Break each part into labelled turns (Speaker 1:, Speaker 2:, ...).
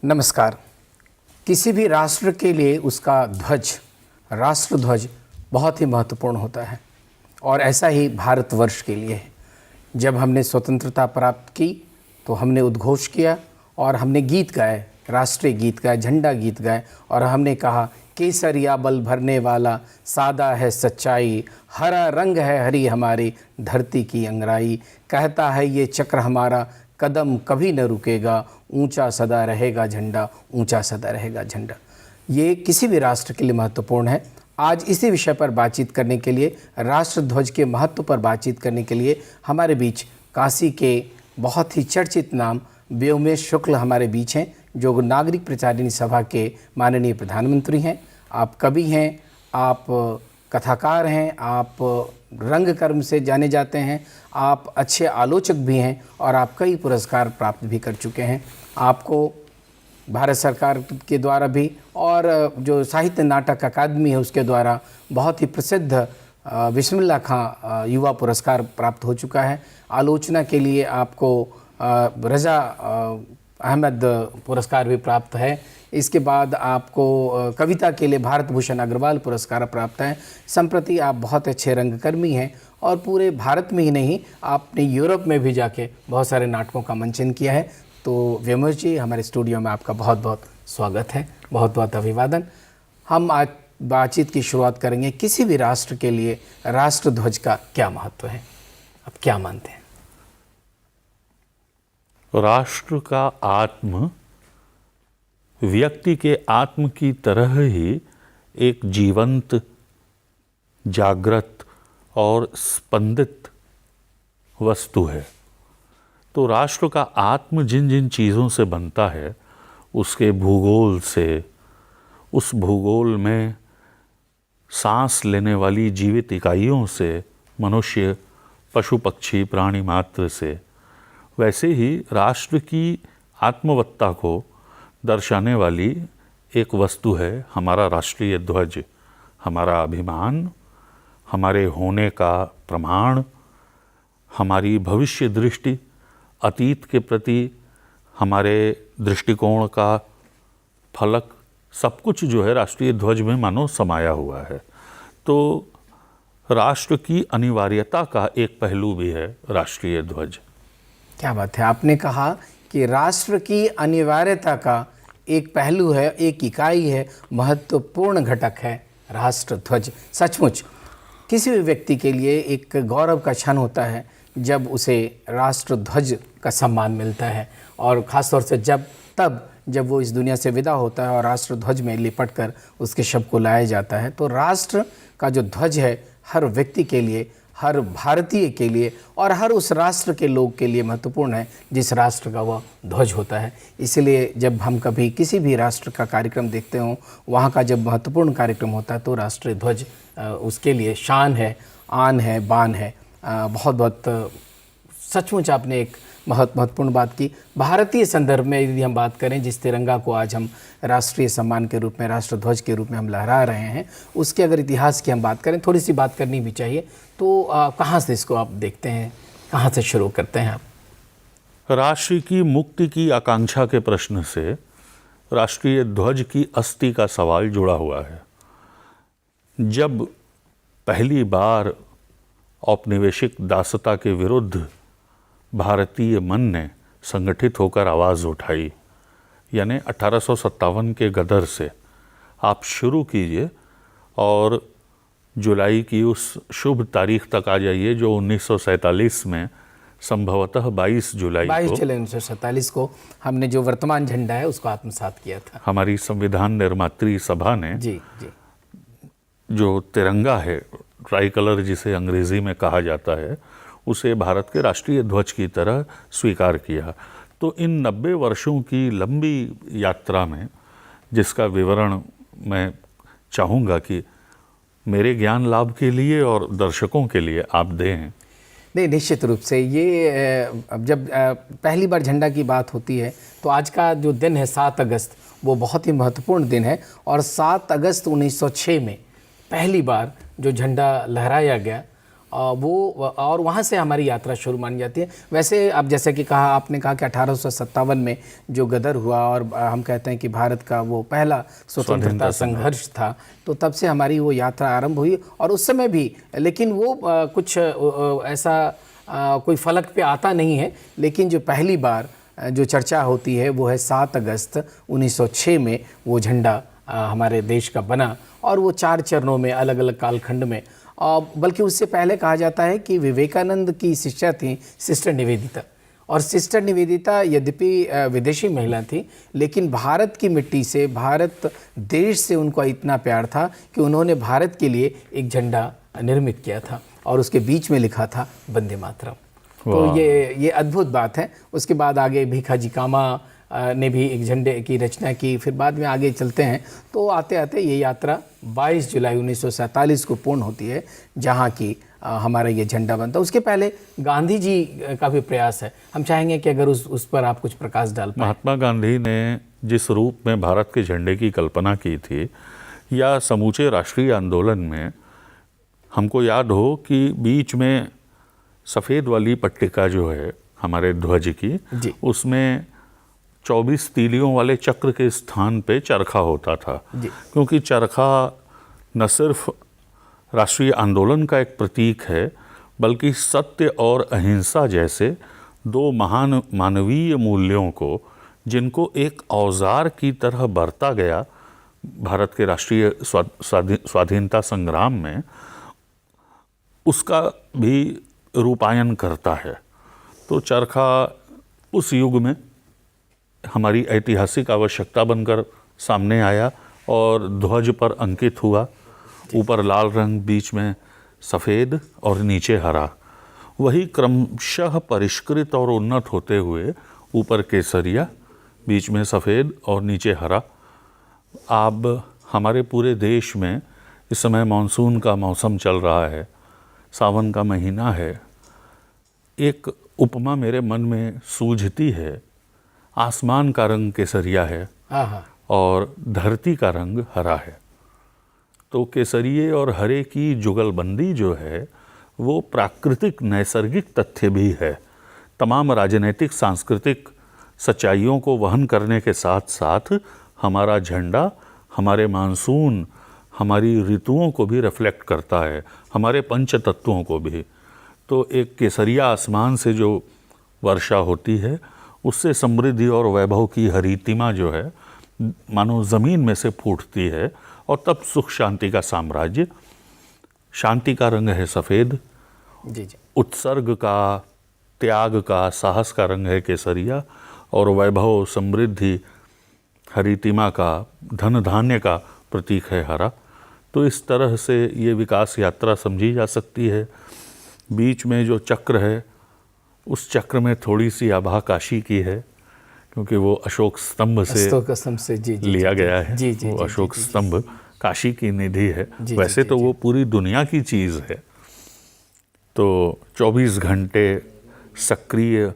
Speaker 1: नमस्कार। किसी भी राष्ट्र के लिए उसका ध्वज, राष्ट्र ध्वज बहुत ही महत्वपूर्ण होता है और ऐसा ही भारतवर्ष के लिए है। जब हमने स्वतंत्रता प्राप्त की तो हमने उद्घोष किया और हमने गीत गाए, राष्ट्रीय गीत गाए, झंडा गीत गाए और हमने कहा केसरिया बल भरने वाला, सादा है सच्चाई, हरा रंग है हरी हमारी धरती की अंगराई, कहता है ये चक्र हमारा कदम कभी न रुकेगा, ऊंचा सदा रहेगा झंडा, ऊंचा सदा रहेगा झंडा। ये किसी भी राष्ट्र के लिए महत्वपूर्ण है। आज इसी विषय पर बातचीत करने के लिए, राष्ट्र ध्वज के महत्व पर बातचीत करने के लिए हमारे बीच काशी के बहुत ही चर्चित नाम व्योमेश शुक्ल हमारे बीच हैं, जो नागरिक प्रचारिणी सभा के माननीय प्रधानमंत्री हैं। आप कवि हैं, आप कथाकार हैं, आप रंगकर्म से जाने जाते हैं, आप अच्छे आलोचक भी हैं और आप कई पुरस्कार प्राप्त भी कर चुके हैं। आपको भारत सरकार के द्वारा भी और जो साहित्य नाटक अकादमी है उसके द्वारा बहुत ही प्रसिद्ध बिस्मिल्लाह खां युवा पुरस्कार प्राप्त हो चुका है। आलोचना के लिए आपको रज़ा अहमद पुरस्कार भी प्राप्त है। इसके बाद आपको कविता के लिए भारत भूषण अग्रवाल पुरस्कार प्राप्त है। संप्रति आप बहुत अच्छे रंगकर्मी हैं और पूरे भारत में ही नहीं, आपने यूरोप में भी जाके बहुत सारे नाटकों का मंचन किया है। तो व्योमेश जी, हमारे स्टूडियो में आपका बहुत बहुत स्वागत है, बहुत बहुत अभिवादन। हम आज बातचीत की शुरुआत करेंगे, किसी भी राष्ट्र के लिए राष्ट्र ध्वज का क्या महत्व है, आप क्या मानते हैं?
Speaker 2: राष्ट्र का आत्म व्यक्ति के आत्म की तरह ही एक जीवंत, जागृत और स्पंदित वस्तु है। तो राष्ट्र का आत्म जिन जिन चीज़ों से बनता है, उसके भूगोल से, उस भूगोल में सांस लेने वाली जीवित इकाइयों से, मनुष्य, पशु पक्षी, प्राणी मात्र से, वैसे ही राष्ट्र की आत्मवत्ता को दर्शाने वाली एक वस्तु है हमारा राष्ट्रीय ध्वज। हमारा अभिमान, हमारे होने का प्रमाण, हमारी भविष्य दृष्टि, अतीत के प्रति हमारे दृष्टिकोण का फलक, सब कुछ जो है राष्ट्रीय ध्वज में मानो समाया हुआ है। तो राष्ट्र की अनिवार्यता का एक पहलू भी है राष्ट्रीय ध्वज।
Speaker 1: क्या बात है, आपने कहा कि राष्ट्र की अनिवार्यता का एक पहलू है, एक इकाई है, महत्वपूर्ण घटक है राष्ट्र ध्वज। सचमुच किसी भी व्यक्ति के लिए एक गौरव का क्षण होता है जब उसे राष्ट्र ध्वज का सम्मान मिलता है और ख़ास तौर से जब वो इस दुनिया से विदा होता है और राष्ट्र ध्वज में लिपट कर उसके शव को लाया जाता है। तो राष्ट्र का जो ध्वज है हर व्यक्ति के लिए, हर भारतीय के लिए और हर उस राष्ट्र के लोग के लिए महत्वपूर्ण है जिस राष्ट्र का वह ध्वज होता है। इसलिए जब हम कभी किसी भी राष्ट्र का कार्यक्रम देखते हों, वहाँ का जब महत्वपूर्ण कार्यक्रम होता है तो राष्ट्रीय ध्वज उसके लिए शान है, आन है, बान है। बहुत बहुत सचमुच आपने एक महत्वपूर्ण बात की। भारतीय संदर्भ में यदि हम बात करें, जिस तिरंगा को आज हम राष्ट्रीय सम्मान के रूप में, राष्ट्र ध्वज के रूप में हम लहरा रहे हैं, उसके अगर इतिहास की हम बात करें, थोड़ी सी बात करनी भी चाहिए। तो कहाँ से इसको आप देखते हैं, कहाँ से शुरू करते हैं आप?
Speaker 2: राष्ट्र की मुक्ति की आकांक्षा के प्रश्न से राष्ट्रीय ध्वज की अस्थि का सवाल जुड़ा हुआ है। जब पहली बार औपनिवेशिक दासता के विरुद्ध भारतीय मन ने संगठित होकर आवाज़ उठाई, यानी 1857 के गदर से आप शुरू कीजिए और जुलाई की उस शुभ तारीख तक आ जाइए जो 1947 में संभवतः 22 जुलाई
Speaker 1: 1947 को हमने जो वर्तमान झंडा है उसको आत्मसात किया था।
Speaker 2: हमारी संविधान निर्मात्री सभा ने
Speaker 1: जी
Speaker 2: जो तिरंगा है, ट्राई कलर जिसे अंग्रेजी में कहा जाता है, उसे भारत के राष्ट्रीय ध्वज की तरह स्वीकार किया। तो इन 90 वर्षों की लंबी यात्रा में, जिसका विवरण मैं चाहूँगा कि मेरे ज्ञान लाभ के लिए और दर्शकों के लिए आप दें।
Speaker 1: नहीं, निश्चित रूप से ये जब पहली बार झंडा की बात होती है तो आज का जो दिन है 7 अगस्त, वो बहुत ही महत्वपूर्ण दिन है। और 7 अगस्त 1906 में पहली बार जो झंडा लहराया गया वो और वहाँ से हमारी यात्रा शुरू मानी जाती है। वैसे अब जैसे कि आपने कहा कि 1857 में जो गदर हुआ और हम कहते हैं कि भारत का वो पहला स्वतंत्रता संघर्ष था, तो तब से हमारी वो यात्रा आरंभ हुई। और उस समय भी, लेकिन वो कुछ ऐसा कोई फलक पे आता नहीं है, लेकिन जो पहली बार जो चर्चा होती है वो है 7 अगस्त 1906 में वो झंडा हमारे देश का बना, और वो 4 चरणों में अलग अलग कालखंड में। बल्कि उससे पहले कहा जाता है कि विवेकानंद की शिष्या थी सिस्टर निवेदिता, और सिस्टर निवेदिता यद्यपि विदेशी महिला थी, लेकिन भारत की मिट्टी से, भारत देश से उनको इतना प्यार था कि उन्होंने भारत के लिए एक झंडा निर्मित किया था और उसके बीच में लिखा था वंदे मातरम। तो ये अद्भुत बात है। उसके बाद आगे भीखाजी कामा ने भी एक झंडे की रचना की। फिर बाद में आगे चलते हैं तो आते आते ये यात्रा 22 जुलाई 1947 को पूर्ण होती है, जहाँ की हमारा ये झंडा बनता है। उसके पहले गांधी जी का भी प्रयास है, हम चाहेंगे कि अगर उस पर आप कुछ प्रकाश डाल पाएं।
Speaker 2: महात्मा गांधी ने जिस रूप में भारत के झंडे की कल्पना की थी, या समूचे राष्ट्रीय आंदोलन में हमको याद हो कि बीच में सफ़ेद वाली पट्टिका जो है हमारे ध्वज की, उसमें 24 तीलियों वाले चक्र के स्थान पे चरखा होता था, क्योंकि चरखा न सिर्फ राष्ट्रीय आंदोलन का एक प्रतीक है, बल्कि सत्य और अहिंसा जैसे 2 महान मानवीय मूल्यों को, जिनको एक औजार की तरह बरता गया भारत के राष्ट्रीय स्वाधीनता संग्राम में, उसका भी रूपायन करता है। तो चरखा उस युग में हमारी ऐतिहासिक आवश्यकता बनकर सामने आया और ध्वज पर अंकित हुआ। ऊपर लाल रंग, बीच में सफ़ेद और नीचे हरा। वही क्रमशः परिष्कृत और उन्नत होते हुए ऊपर केसरिया, बीच में सफ़ेद और नीचे हरा। अब हमारे पूरे देश में इस समय मानसून का मौसम चल रहा है, सावन का महीना है। एक उपमा मेरे मन में सूझती है, आसमान का रंग केसरिया है और धरती का रंग हरा है। तो केसरिये और हरे की जुगलबंदी जो है वो प्राकृतिक नैसर्गिक तथ्य भी है। तमाम राजनीतिक सांस्कृतिक सच्चाइयों को वहन करने के साथ साथ हमारा झंडा हमारे मानसून, हमारी ऋतुओं को भी रिफ्लेक्ट करता है, हमारे पंच तत्वों को भी। तो एक केसरिया आसमान से जो वर्षा होती है, उससे समृद्धि और वैभव की हरितिमा जो है मानो ज़मीन में से फूटती है, और तब सुख शांति का साम्राज्य। शांति का रंग है सफ़ेद, उत्सर्ग का, त्याग का, साहस का रंग है केसरिया, और वैभव, समृद्धि, हरितिमा का, धन धान्य का प्रतीक है हरा। तो इस तरह से ये विकास यात्रा समझी जा सकती है। बीच में जो चक्र है, उस चक्र में थोड़ी सी आभा काशी की है, क्योंकि वो अशोक स्तंभ से लिया गया है। वो अशोक स्तंभ काशी की निधि है। वैसे तो वो पूरी दुनिया की चीज़ है। तो 24 घंटे सक्रिय,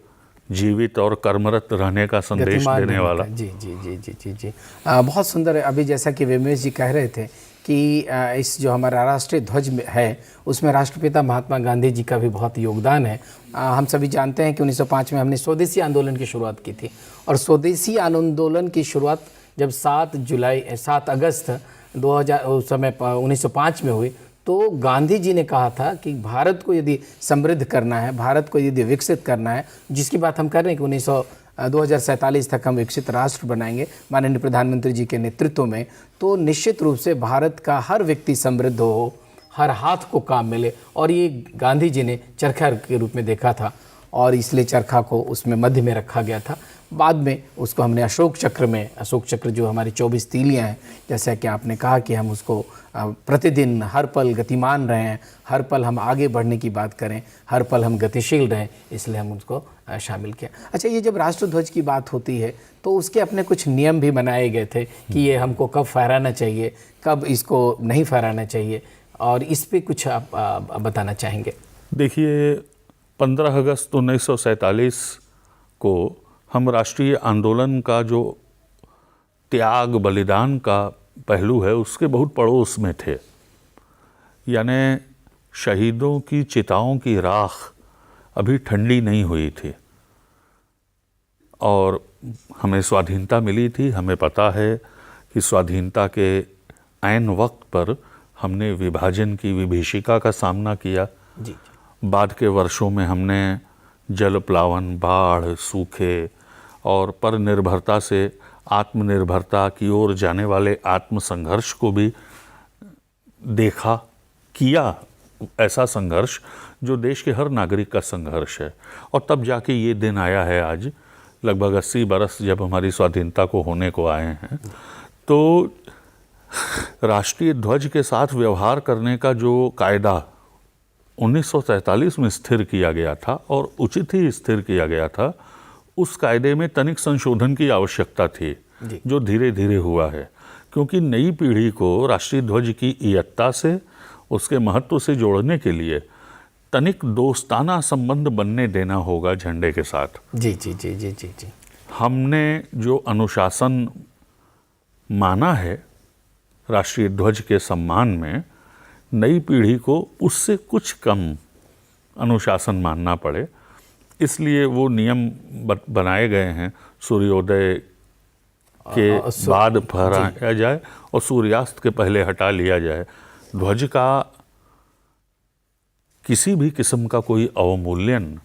Speaker 2: जीवित और कर्मरत रहने का संदेश देने वाला।
Speaker 1: जी। बहुत सुंदर है। अभी जैसा कि वेमेश जी कह रहे थे कि इस जो हमारा राष्ट्रीय ध्वज है उसमें राष्ट्रपिता महात्मा गांधी जी का भी बहुत योगदान है। हम सभी जानते हैं कि 1905 में हमने स्वदेशी आंदोलन की शुरुआत की थी, और स्वदेशी आंदोलन की शुरुआत जब 7 अगस्त 2000 उस समय 1905 में हुई, तो गांधी जी ने कहा था कि भारत को यदि समृद्ध करना है, भारत को यदि विकसित करना है, जिसकी बात हम कर रहे हैं कि 2047 तक हम विकसित राष्ट्र बनाएंगे माननीय प्रधानमंत्री जी के नेतृत्व में, तो निश्चित रूप से भारत का हर व्यक्ति समृद्ध हो, हर हाथ को काम मिले। और ये गांधी जी ने चरखा के रूप में देखा था, और इसलिए चरखा को उसमें मध्य में रखा गया था। बाद में उसको हमने अशोक चक्र जो हमारी 24 तीलियाँ हैं, जैसा कि आपने कहा कि हम उसको प्रतिदिन हर पल गतिमान रहें, हर पल हम आगे बढ़ने की बात करें, हर पल हम गतिशील रहें, इसलिए हम उसको शामिल किया। अच्छा, ये जब राष्ट्रध्वज की बात होती है तो उसके अपने कुछ नियम भी बनाए गए थे कि ये हमको कब फहराना चाहिए, कब इसको नहीं फहराना चाहिए, और इस पे कुछ आप बताना चाहेंगे?
Speaker 2: देखिए, 15 अगस्त 1947 को हम राष्ट्रीय आंदोलन का जो त्याग बलिदान का पहलू है उसके बहुत पड़ोस में थे। यानी शहीदों की चिताओं की राख अभी ठंडी नहीं हुई थी और हमें स्वाधीनता मिली थी। हमें पता है कि स्वाधीनता के ऐन वक्त पर हमने विभाजन की विभीषिका का सामना किया।
Speaker 1: जी।
Speaker 2: बाद के वर्षों में हमने जल प्लावन, बाढ़, सूखे और पर निर्भरता से आत्मनिर्भरता की ओर जाने वाले आत्मसंघर्ष को भी देखा, किया। ऐसा संघर्ष जो देश के हर नागरिक का संघर्ष है। और तब जाके ये दिन आया है आज, लगभग 80 बरस जब हमारी स्वाधीनता को होने को आए हैं। तो राष्ट्रीय ध्वज के साथ व्यवहार करने का जो कायदा 1943 में स्थिर किया गया था और उचित ही स्थिर किया गया था, उस कायदे में तनिक संशोधन की आवश्यकता थी, जो धीरे धीरे हुआ है। क्योंकि नई पीढ़ी को राष्ट्रीय ध्वज की इयत्ता से, उसके महत्व से जोड़ने के लिए तनिक दोस्ताना संबंध बनने देना होगा झंडे के साथ।
Speaker 1: जी जी जी जी जी जी।
Speaker 2: हमने जो अनुशासन माना है राष्ट्रीय ध्वज के सम्मान में, नई पीढ़ी को उससे कुछ कम अनुशासन मानना पड़े, इसलिए वो नियम बनाए गए हैं। सूर्योदय के बाद फहराया जाए और सूर्यास्त के पहले हटा लिया जाए। ध्वज का किसी भी किस्म का कोई अवमूल्यन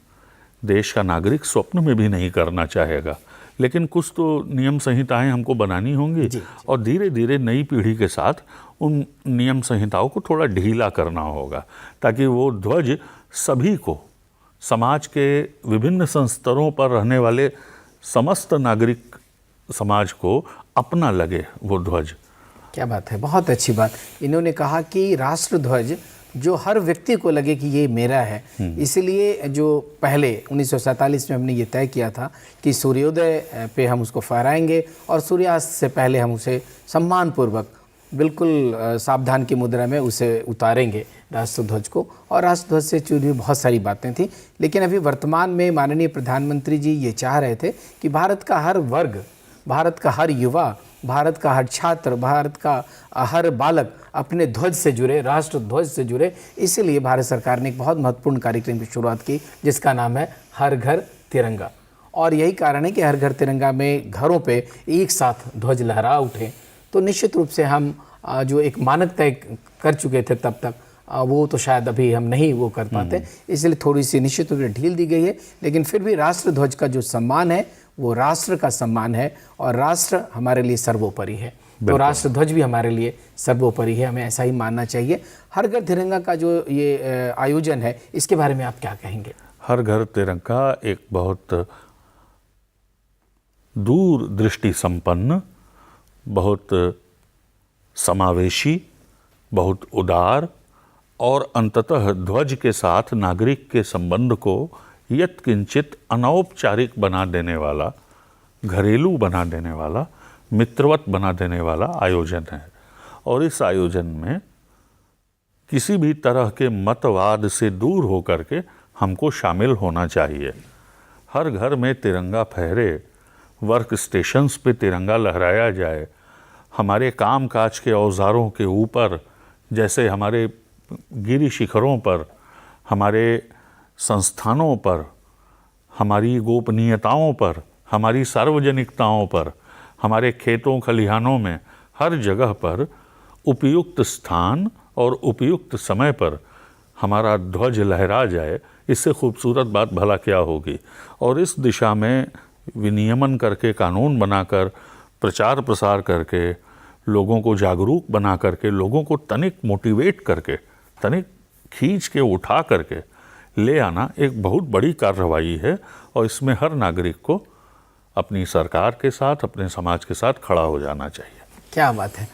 Speaker 2: देश का नागरिक स्वप्न में भी नहीं करना चाहेगा, लेकिन कुछ तो नियम संहिताएं हमको बनानी होंगी और धीरे धीरे नई पीढ़ी के साथ उन नियम संहिताओं को थोड़ा ढीला करना होगा, ताकि वो ध्वज सभी को, समाज के विभिन्न संस्तरों पर रहने वाले समस्त नागरिक समाज को अपना लगे वो ध्वज।
Speaker 1: क्या बात है, बहुत अच्छी बात। इन्होंने कहा कि राष्ट्र ध्वज जो हर व्यक्ति को लगे कि ये मेरा है, इसलिए जो पहले 1947 में हमने ये तय किया था कि सूर्योदय पे हम उसको फहराएंगे और सूर्यास्त से पहले हम उसे सम्मानपूर्वक बिल्कुल सावधान की मुद्रा में उसे उतारेंगे राष्ट्रध्वज को। और राष्ट्रध्वज से जुड़ी बहुत सारी बातें थी, लेकिन अभी वर्तमान में माननीय प्रधानमंत्री जी ये चाह रहे थे कि भारत का हर वर्ग, भारत का हर युवा, भारत का हर छात्र, भारत का हर बालक अपने ध्वज से जुड़े, राष्ट्र ध्वज से जुड़े। इसीलिए भारत सरकार ने एक बहुत महत्वपूर्ण कार्यक्रम की शुरुआत की, जिसका नाम है हर घर तिरंगा। और यही कारण है कि हर घर तिरंगा में घरों पे एक साथ ध्वज लहरा उठे। तो निश्चित रूप से हम जो एक मानक तय कर चुके थे तब तक, वो तो शायद अभी हम नहीं वो कर पाते, इसलिए थोड़ी सी निश्चित रूप से ढील दी गई है। लेकिन फिर भी राष्ट्र ध्वज का जो सम्मान है वो राष्ट्र का सम्मान है और राष्ट्र हमारे लिए सर्वोपरि है। तो राष्ट्र ध्वज भी हमारे लिए सर्वोपरि है, हमें ऐसा ही मानना चाहिए। हर घर तिरंगा का जो ये आयोजन है, इसके बारे में आप क्या कहेंगे?
Speaker 2: हर घर तिरंगा एक बहुत दूर दृष्टि संपन्न, बहुत समावेशी, बहुत उदार और अंततः ध्वज के साथ नागरिक के संबंध को यत्किंचित अनौपचारिक बना देने वाला, घरेलू बना देने वाला, मित्रवत बना देने वाला आयोजन है। और इस आयोजन में किसी भी तरह के मतवाद से दूर होकर के हमको शामिल होना चाहिए। हर घर में तिरंगा फहरे, वर्क स्टेशंस पे तिरंगा लहराया जाए, हमारे काम काज के औजारों के ऊपर, जैसे हमारे गिरि शिखरों पर, हमारे संस्थानों पर, हमारी गोपनीयताओं पर, हमारी सार्वजनिकताओं पर, हमारे खेतों खलिहानों में, हर जगह पर उपयुक्त स्थान और उपयुक्त समय पर हमारा ध्वज लहरा जाए। इससे खूबसूरत बात भला क्या होगी। और इस दिशा में विनियमन करके, कानून बनाकर, प्रचार प्रसार करके, लोगों को जागरूक बना करके, लोगों को तनिक मोटिवेट करके, तनिक खींच के उठा करके ले आना एक बहुत बड़ी कार्रवाई है। और इसमें हर नागरिक को अपनी सरकार के साथ, अपने समाज के साथ खड़ा हो जाना चाहिए।
Speaker 1: क्या बात है।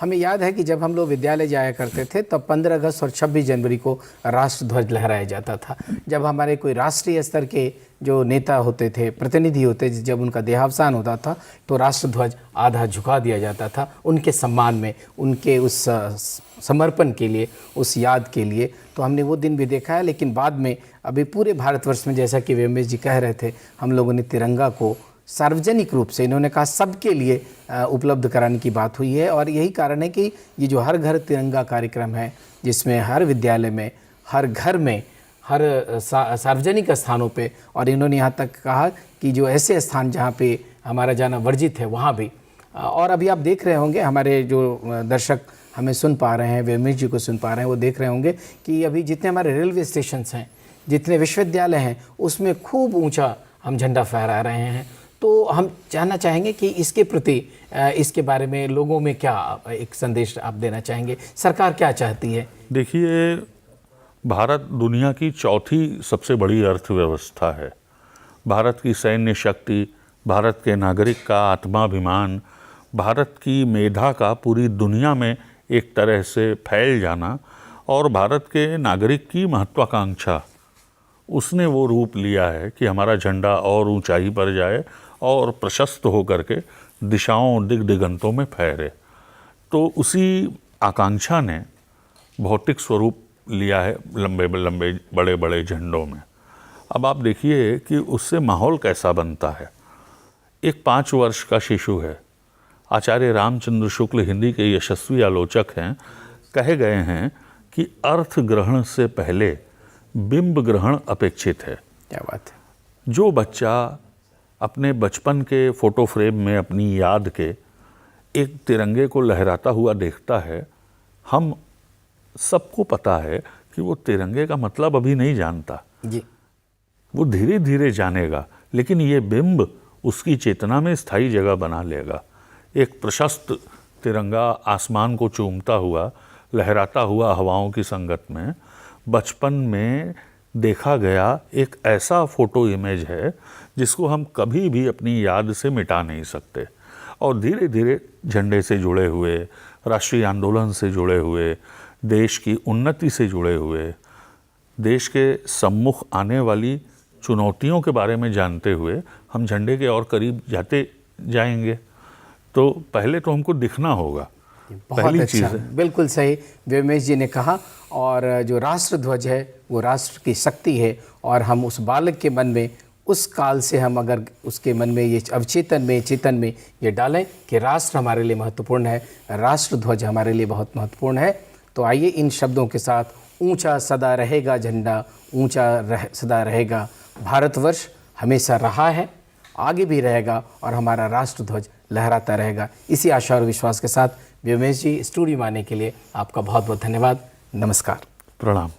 Speaker 1: हमें याद है कि जब हम लोग विद्यालय जाया करते थे तब 15 अगस्त और 26 जनवरी को राष्ट्र ध्वज लहराया जाता था। जब हमारे कोई राष्ट्रीय स्तर के जो नेता होते थे, प्रतिनिधि होते थे, जब उनका देहावसान होता था तो राष्ट्र ध्वज आधा झुका दिया जाता था उनके सम्मान में, उनके उस समर्पण के लिए, उस याद के लिए। तो हमने वो दिन भी देखा है। लेकिन बाद में अभी पूरे भारतवर्ष में, जैसा कि वेमेश जी कह रहे थे, हम लोगों ने तिरंगा को सार्वजनिक रूप से, इन्होंने कहा सबके लिए उपलब्ध कराने की बात हुई है। और यही कारण है कि ये जो हर घर तिरंगा कार्यक्रम है, जिसमें हर विद्यालय में, हर घर में, हर सार्वजनिक स्थानों पे, और इन्होंने यहाँ तक कहा कि जो ऐसे स्थान जहाँ पे हमारा जाना वर्जित है वहाँ भी। और अभी आप देख रहे होंगे, हमारे जो दर्शक हमें सुन पा रहे हैं, व्योमेश जी को सुन पा रहे हैं, वो देख रहे होंगे कि अभी जितने हमारे रेलवे स्टेशंस हैं, जितने विश्वविद्यालय हैं, उसमें खूब ऊंचा हम झंडा फहरा रहे हैं। तो हम जानना चाहेंगे कि इसके प्रति, इसके बारे में लोगों में क्या एक संदेश आप देना चाहेंगे, सरकार क्या चाहती है?
Speaker 2: देखिए, भारत दुनिया की चौथी सबसे बड़ी अर्थव्यवस्था है। भारत की सैन्य शक्ति, भारत के नागरिक का आत्माभिमान, भारत की मेधा का पूरी दुनिया में एक तरह से फैल जाना, और भारत के नागरिक की महत्वाकांक्षा, उसने वो रूप लिया है कि हमारा झंडा और ऊंचाई पर जाए और प्रशस्त होकर के दिशाओं दिग्दिगंतों में फहरे। तो उसी आकांक्षा ने भौतिक स्वरूप लिया है लंबे लंबे बड़े बड़े झंडों में। अब आप देखिए कि उससे माहौल कैसा बनता है। एक 5 वर्ष का शिशु है। आचार्य रामचंद्र शुक्ल हिंदी के यशस्वी आलोचक हैं, कहे गए हैं कि अर्थ ग्रहण से पहले बिंब ग्रहण अपेक्षित है।
Speaker 1: क्या बात है।
Speaker 2: जो बच्चा अपने बचपन के फोटो फ्रेम में अपनी याद के एक तिरंगे को लहराता हुआ देखता है, हम सबको पता है कि वो तिरंगे का मतलब अभी नहीं जानता
Speaker 1: जी,
Speaker 2: वो धीरे धीरे जानेगा, लेकिन ये बिंब उसकी चेतना में स्थायी जगह बना लेगा। एक प्रशस्त तिरंगा आसमान को चूमता हुआ, लहराता हुआ हवाओं की संगत में, बचपन में देखा गया एक ऐसा फोटो इमेज है जिसको हम कभी भी अपनी याद से मिटा नहीं सकते। और धीरे धीरे झंडे से जुड़े हुए, राष्ट्रीय आंदोलन से जुड़े हुए, देश की उन्नति से जुड़े हुए, देश के सम्मुख आने वाली चुनौतियों के बारे में जानते हुए हम झंडे के और करीब जाते जाएंगे। तो पहले तो हमको दिखना होगा,
Speaker 1: बहुत अच्छा, बिल्कुल सही व्योमेश जी ने कहा। और जो राष्ट्र ध्वज है वो राष्ट्र की शक्ति है, और हम उस बालक के मन में, उस काल से हम अगर उसके मन में ये अवचेतन में, चेतन में ये डालें कि राष्ट्र हमारे लिए महत्वपूर्ण है, राष्ट्र ध्वज हमारे लिए बहुत महत्वपूर्ण है, तो आइए इन शब्दों के साथ, ऊंचा सदा रहेगा झंडा, ऊंचा सदा रहेगा भारतवर्ष, हमेशा रहा है, आगे भी रहेगा, और हमारा राष्ट्र ध्वज लहराता रहेगा। इसी आशा और विश्वास के साथ व्योमेश जी, स्टूडियो में आने के लिए आपका बहुत बहुत धन्यवाद। नमस्कार।
Speaker 2: प्रणाम।